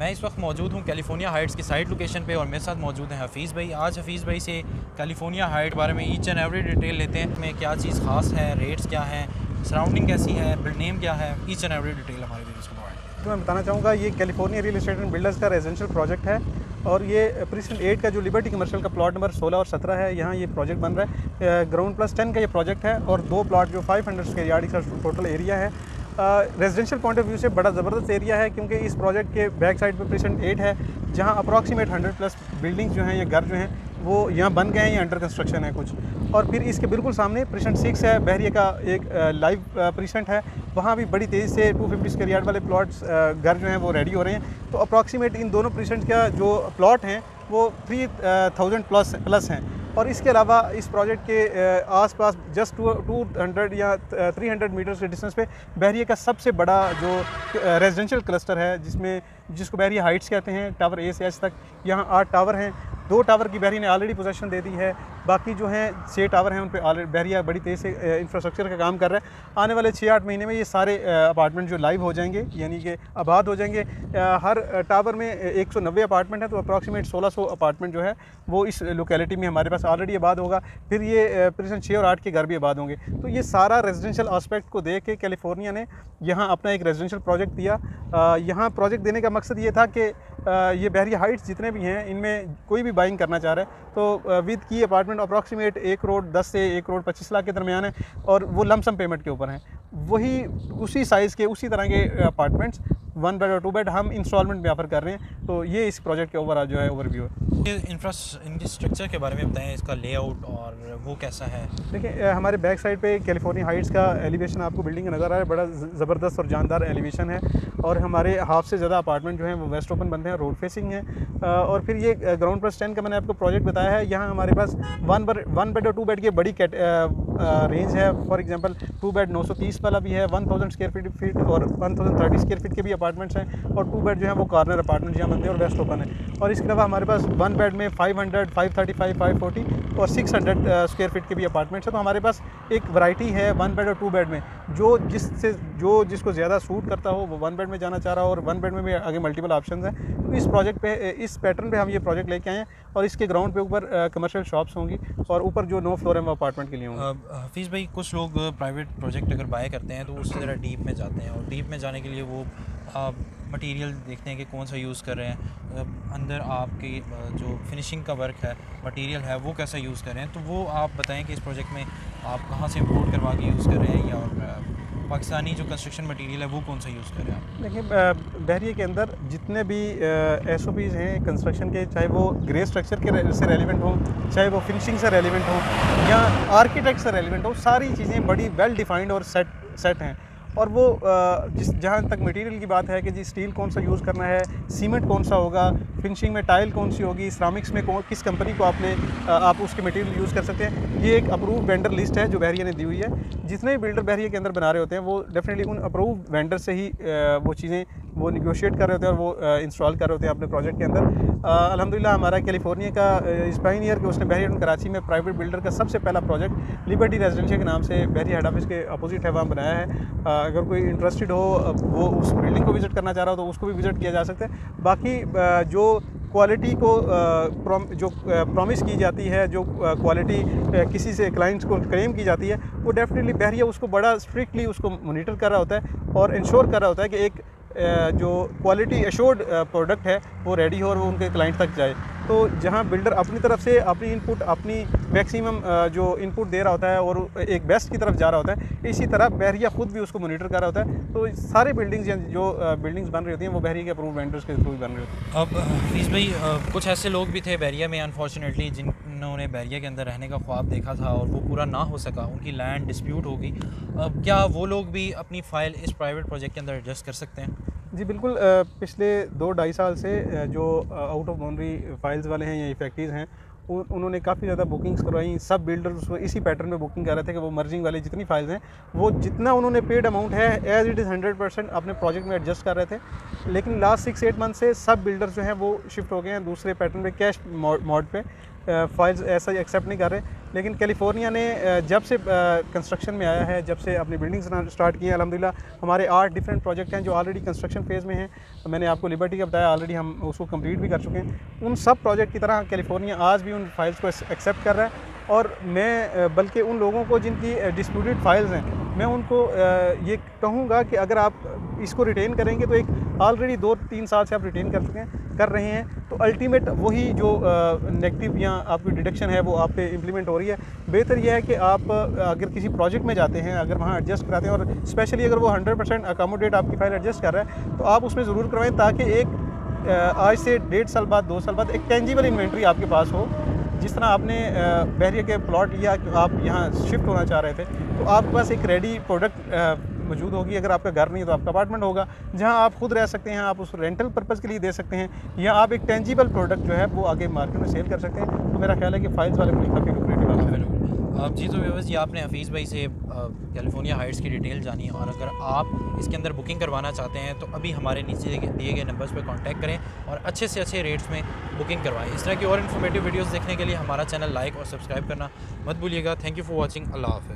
मैं इस वक्त मौजूद हूँ कैलिफोर्निया हाइट्स की साइट लोकेशन पे और मेरे साथ मौजूद हैं हफ़ीज़ भाई। आज हफ़ीज़ भाई से कैलिफोर्निया हाइट बारे में ईच एंड एवरी डिटेल लेते हैं। में क्या चीज़ ख़ास है, रेट्स क्या हैं, सराउंडिंग कैसी है, बिल्ड नेम क्या है, ईच एंड एवरी डिटेल हमारे व्यूअर्स को प्रोवाइड करें। तो मैं बताना चाहूँगा ये California real estate and builders का रेजिडेंशियल प्रोजेक्ट है और ये प्रीसेंट 8 का जो लिबर्टी कमर्शियल का प्लॉट नंबर 16 और 17 है, यहाँ ये प्रोजेक्ट बन रहा है। ग्राउंड प्लस 10 का ये प्रोजेक्ट है और 2 प्लॉट जो 500 स्क्वायर यार्ड का टोटल एरिया है। रेजिडेंशियल पॉइंट ऑफ व्यू से बड़ा ज़बरदस्त एरिया है क्योंकि इस प्रोजेक्ट के बैक साइड पे प्रीसेंट 8 है, जहाँ अप्रॉक्सीमेट 100 प्लस बिल्डिंग्स जो हैं या घर जो हैं वो यहाँ बन गए हैं या अंडर कंस्ट्रक्शन है कुछ। और फिर इसके बिल्कुल सामने प्रीसेंट 6 है, बहरिया का एक लाइव प्रीसेंट है, वहाँ भी बड़ी तेज़ी से 250 स्क्वायर यार्ड वाले प्लॉट्स घर जो हैं वो रेडी हो रहे हैं। तो अप्रॉक्सीमेट इन दोनों प्रीसेंट का जो प्लॉट हैं वो 3000 प्लस हैं। और इसके अलावा इस प्रोजेक्ट के आसपास जस्ट 200 या 300 मीटर्स के डिस्टेंस पे बहरिया का सबसे बड़ा जो रेजिडेंशियल क्लस्टर है जिसको बहरिया हाइट्स कहते हैं, टावर ए से एच तक यहाँ 8 टावर हैं। 2 टावर की बहरिया ने ऑलरेडी पोजेसन दे दी है, बाकी जो हैं 6 टावर हैं उन पे ऑलरेडी बहरिया बड़ी तेज़ से इंफ्रास्ट्रक्चर का काम कर रहा है। आने वाले 6-8 महीने में ये सारे अपार्टमेंट जो लाइव हो जाएंगे यानी कि आबाद हो जाएंगे। हर टावर में 190 अपार्टमेंट है, तो अप्रॉक्सीमेट 1600 अपार्टमेंट जो है वो इस लोकेलिटी में हमारे पास ऑलरेडी आबाद होगा। फिर ये प्रीसेंट 6 और 8 के घर भी आबाद होंगे। तो ये सारा रेजिडेंशियल आस्पेक्ट को देख के कैलिफोर्निया ने यहाँ अपना एक रेजिडेंशियल प्रोजेक्ट दिया। यहाँ प्रोजेक्ट देने का मकसद ये था कि ये बहरिया हाइट्स जितने भी हैं इनमें कोई भी बाइंग करना चाह रहा है तो विद की अपार्टमेंट अप्रॉक्सीमेट 1 करोड़ 10 से 1 करोड़ 25 लाख के दरमियान है और वो लमसम पेमेंट के ऊपर हैं। वही उसी साइज़ के उसी तरह के अपार्टमेंट्स 1 बेड और 2 बेड हम इंस्टॉलमेंट में ऑफर कर रहे हैं। तो ये इस प्रोजेक्ट के ओवरऑल जो है ओवरव्यू है। इंफ्रास्ट्रक्चर के बारे में बताएं, इसका लेआउट और वो कैसा है। देखिए हमारे बैक साइड पे कैलिफोर्निया हाइट्स का एलिवेशन आपको बिल्डिंग का नज़र आ रहा है, बड़ा ज़बरदस्त और जानदार एलिवेशन है। और हमारे हाफ से ज़्यादा अपार्टमेंट जो हैं वो वेस्ट ओपन बनते हैं, रोड फेसिंग हैं। और फिर ये ग्राउंड प्लस 10 का मैंने आपको प्रोजेक्ट बताया है, यहाँ हमारे पास 1 बेड और 2 बेड की बड़ी रेंज है। फॉर एग्जांपल 2 बेड 930 वाला भी है, 1000 स्क्वायर फीट और 1030 स्क्वायर फीट के भी अपार्टमेंट्स हैं। और 2 बेड जो है वो कॉर्नर अपार्टमेंट यहाँ बनते हैं और वेस्ट ओपन है। और इसके अलावा हमारे पास 1 बेड में 500, 535, 540 और 600 स्क्वायर फीट के भी अपार्टमेंट्स हैं। तो हमारे पास एक वैरायटी है 1 बेड और 2 बेड में, जिसको ज़्यादा सूट करता हो वो 1 बेड में जाना चाह रहा हो और 1 बेड में भी आगे मल्टीपल ऑप्शन हैं। तो इस प्रोजेक्ट पे इस पैटर्न पे हम ये प्रोजेक्ट लेके आए हैं और इसके ग्राउंड पे ऊपर कमर्शियल शॉप्स होंगी और ऊपर जो 9 फ्लोर है वो अपार्टमेंट के लिए होंगे। हफीज़ भाई, कुछ लोग प्राइवेट प्रोजेक्ट अगर बाय करते हैं तो उससे ज़रा डीप में जाते हैं और डीप में जाने के लिए वो मटेरियल देखते हैं कि कौन सा यूज़ कर रहे हैं, अंदर आपकी जो फिनिशिंग का वर्क है, मटेरियल है वो कैसा यूज़ कर रहे हैं। तो वो आप बताएं कि इस प्रोजेक्ट में आप कहाँ से इम्पोर्ट करवा के यूज़ कर रहे हैं या पाकिस्तानी जो कंस्ट्रक्शन मटेरियल है वो कौन सा यूज़ कर रहे हैं आप। देखिए बहरिया के अंदर जितने भी SOPs हैं कंस्ट्रक्शन के, चाहे वो ग्रे स्ट्रक्चर के से रेलिवेंट हो, चाहे वो फिनिशिंग से रेलिवेंट हो या आर्किटेक्ट से रेलिवेंट हो, सारी चीज़ें बड़ी वेल डिफाइंड और सेट हैं। और वो जहाँ तक मटेरियल की बात है कि जी स्टील कौन सा यूज़ करना है, सीमेंट कौन सा होगा, फिनिशिंग में टाइल कौन सी होगी, सिरामिक्स में किस कंपनी को आप उसके मटेरियल यूज़ कर सकते हैं, ये एक अप्रूव वेंडर लिस्ट है जो बहरिया ने दी हुई है। जितने भी बिल्डर बहरिया के अंदर बना रहे होते हैं वो डेफिनेटली उन अप्रूव वेंडर से ही वो चीज़ें वो निगोशिएट कर रहे होते हैं और वो इंस्टॉल कर रहे होते हैं अपने प्रोजेक्ट के अंदर। अल्हम्दुलिल्लाह हमारा कैलिफोर्निया का इंस्पाइन ईयर के उसने बहरिया एंड कराची में प्राइवेट बिल्डर का सबसे पहला प्रोजेक्ट लिबर्टी रेजिडेंशियल के नाम से बहरिया हेड ऑफिस के अपोजिट है, वहाँ बनाया है। अगर कोई इंटरेस्टेड हो वो उस बिल्डिंग को विज़िट करना चाह रहा हो तो उसको भी विज़िट किया जा सकता है। बाकी जो क्वालिटी को प्रॉमिस की जाती है, जो क्वालिटी किसी से क्लाइंट्स को क्लेम की जाती है, वो डेफिनेटली बहरिया उसको बड़ा स्ट्रिक्टली उसको मॉनिटर कर रहा होता है और इंश्योर कर रहा होता है कि एक जो क्वालिटी एश्योर्ड प्रोडक्ट है वो रेडी हो और वो उनके क्लाइंट तक जाए। तो जहाँ बिल्डर अपनी तरफ से अपनी इनपुट अपनी मैक्सिमम जो इनपुट दे रहा होता है और एक बेस्ट की तरफ जा रहा होता है, इसी तरह बहरिया ख़ुद भी उसको मॉनिटर कर रहा होता है। तो सारे बिल्डिंग्स जो बिल्डिंग्स बन रही होती हैं वो बहरिया के अप्रूव वेंडर्स के थ्रू बन रही होती हैं। अब हफीज़ भाई, कुछ ऐसे लोग भी थे बहरिया में अनफॉर्चुनेटली जिन्होंने बहरिया के अंदर रहने का ख्वाब देखा था और वो पूरा ना हो सका, उनकी लैंड डिस्प्यूट होगी। अब क्या वो लोग भी अपनी फ़ाइल इस प्राइवेट प्रोजेक्ट के अंदर एडजस्ट कर सकते हैं? जी बिल्कुल। पिछले 2-2.5 साल से जो आउट ऑफ बाउंड्री फाइल्स वाले हैं या इफेक्टिव हैं उन्होंने काफ़ी ज़्यादा बुकिंग्स करवाई। सब बिल्डर्स इसी पैटर्न में बुकिंग कर रहे थे कि वो मर्जिंग वाली जितनी फाइल्स हैं वो जितना उन्होंने पेड अमाउंट है एज इट इज़ 100% अपने प्रोजेक्ट में एडजस्ट कर रहे थे। लेकिन लास्ट 6-8 मंथ से सब बिल्डर्स जो हैं वो शिफ्ट हो गए हैं दूसरे पैटर्न पे, कैश मोड पे। फाइल्स ऐसा एक्सेप्ट नहीं कर रहे। लेकिन कैलिफोर्निया ने जब से कंस्ट्रक्शन में आया है, जब से अपनी बिल्डिंग्स स्टार्ट की हैं, अल्हम्दुलिल्लाह हमारे 8 डिफरेंट प्रोजेक्ट हैं जो ऑलरेडी कंस्ट्रक्शन फेज़ में हैं। मैंने आपको लिबर्टी का बताया, ऑलरेडी हम उसको कंप्लीट भी कर चुके हैं। उन सब प्रोजेक्ट की तरह कैलिफोर्निया आज भी उन फाइल्स को एक्सेप्ट कर रहा है, और मैं बल्कि उन लोगों को जिनकी डिस्प्यूटेड फाइल्स हैं, मैं उनको ये कहूँगा कि अगर आप इसको रिटेन करेंगे तो एक ऑलरेडी 2-3 साल से आप रिटेन कर रहे हैं, तो अल्टीमेट वही जो नेगेटिव या आपकी डिडक्शन है वो आप पे इम्प्लीमेंट हो रही है। बेहतर यह है कि आप अगर किसी प्रोजेक्ट में जाते हैं, अगर वहाँ एडजस्ट कराते हैं, और स्पेशली अगर वो 100% अकोमोडेट आपकी फ़ाइल एडजस्ट कर रहा है, तो आप उसमें ज़रूर करवाएं, ताकि एक आज से 1.5 साल बाद, 2 साल बाद एक टेंजिबल इन्वेंट्री आपके पास हो। जिस तरह आपने बहरिया के प्लॉट लिया, आप यहाँ शिफ्ट होना चाह रहे थे, तो आपके पास एक रेडी प्रोडक्ट मौजूद होगी। अगर आपका घर नहीं है तो आपका अपार्टमेंट होगा जहाँ आप खुद रह सकते हैं, आप उस रेंटल पर्पज़ के लिए दे सकते हैं, या आप एक टेंजिबल प्रोडक्ट जो है वो आगे मार्केट में सेल कर सकते हैं। तो मेरा ख्याल है कि फाइल्स वाले मुझे काफ़ी लुक्रेटिव है। जी, तो व्यवस्था ये आपने हफीज़ भाई से कैलिफोर्निया हाइट्स की डिटेल जानी, और अगर आप इसके अंदर बुकिंग करवाना चाहते हैं तो अभी हमारे नीचे दिए गए नंबर्स पर कांटेक्ट करें और अच्छे से अच्छे रेट्स में बुकिंग करवाएं। इस तरह की और इन्फॉर्मेटिव वीडियोस देखने के लिए हमारा चैनल लाइक और सब्सक्राइब करना मत भूलिएगा। Thank you for watching. Allah हाफ़िज़।